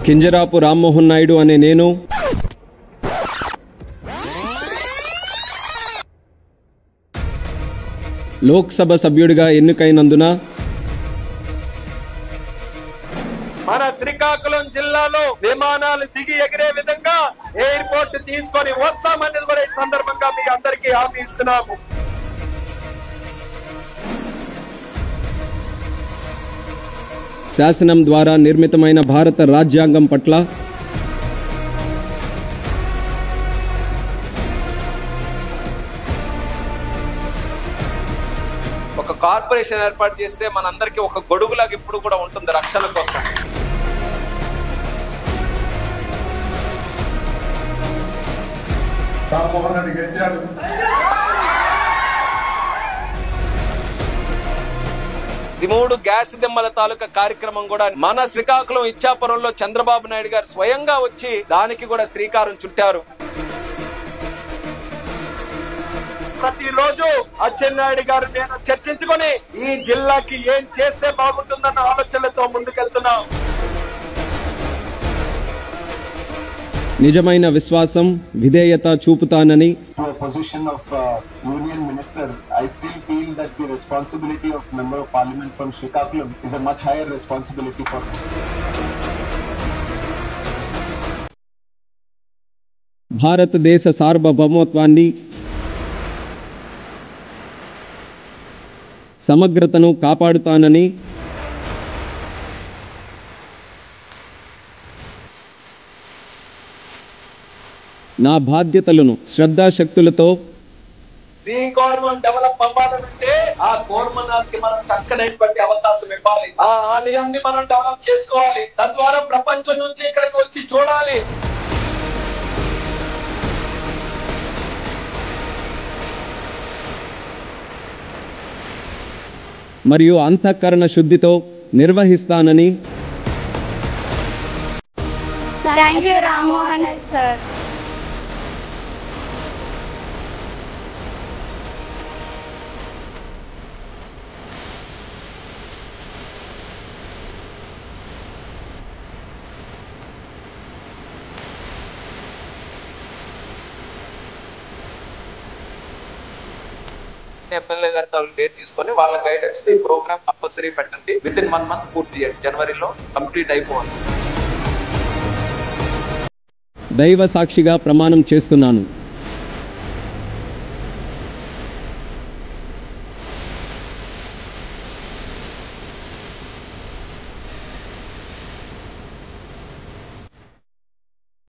కింజరాపు రామ్మోహన్ నాయుడు అనే నేను లోక్సభ సభ్యుడిగా ఎన్నికైనందున మన శ్రీకాకుళం జిల్లాలో విమానాలు దిగి ఎగిరే విధంగా ఎయిర్పోర్ట్ తీసుకొని వస్తామనేది కూడా ఈ సందర్భంగా మీ అందరికీ హామీ ఇస్తున్నాము. శాసనం ద్వారా నిర్మితమైన భారత రాజ్యాంగం పట్ల ఒక కార్పొరేషన్ ఏర్పాటు చేస్తే మనందరికీ ఒక గొడుగులాగా ఇప్పుడు కూడా ఉంటుంది రక్షణ కోసం. రామ్మోహన్ రెడ్డి గెలిచాడు. మూడు గ్యాస్ దిమ్మల తాలూకా కార్యక్రమం కూడా మన శ్రీకాకుళం ఇచ్చాపురంలో చంద్రబాబు నాయుడు గారు స్వయంగా వచ్చి దానికి కూడా శ్రీకారం చుట్టారు. ప్రతిరోజు అచ్చెన్నాయుడు గారు నేను చర్చించుకొని ఈ జిల్లాకి ఏం చేస్తే బాగుంటుందన్న ఆలోచనలతో ముందుకెళ్తున్నాం. నిజమైన విశ్వాసం విధేయత చూపుతానని position of union minister I still feel that the responsibility of member of parliament from Srikakulam is a much higher responsibility for me. భారతదేశ సార్వభౌమత్వాన్ని సమగ్రతను కాపాడుతానని నా బాధ్యతలను శ్రద్ధాశక్తులతో ఈ కోర్మన్ డెవలప్ అవ్వాలంటే ఆ కోర్మనానికి మనం చక్కనైనటువంటి అవకాశం ఇవ్వాలి. ఆ ఆలయాన్ని మనం డెవలప్ చేసుకోవాలి. తద్వారా ప్రపంచం నుంచి ఇక్కడికి వచ్చి చూడాలి. మరియు అంతఃకరణ శుద్ధితో నిర్వహిస్తానని Thank you, Rammohan sir. MLA గారితో డేట్ తీసుకొని వాళ్ళ గైడెన్స్ ఈ ప్రోగ్రామ్ కంపల్సరీ పెట్టండి. విత్ ఇన్ 1 month పూర్తి చేయండి. జనవరిలో కంప్లీట్ అయిపోవాలి. దైవ సాక్షిగా ప్రమాణం చేస్తున్నాను.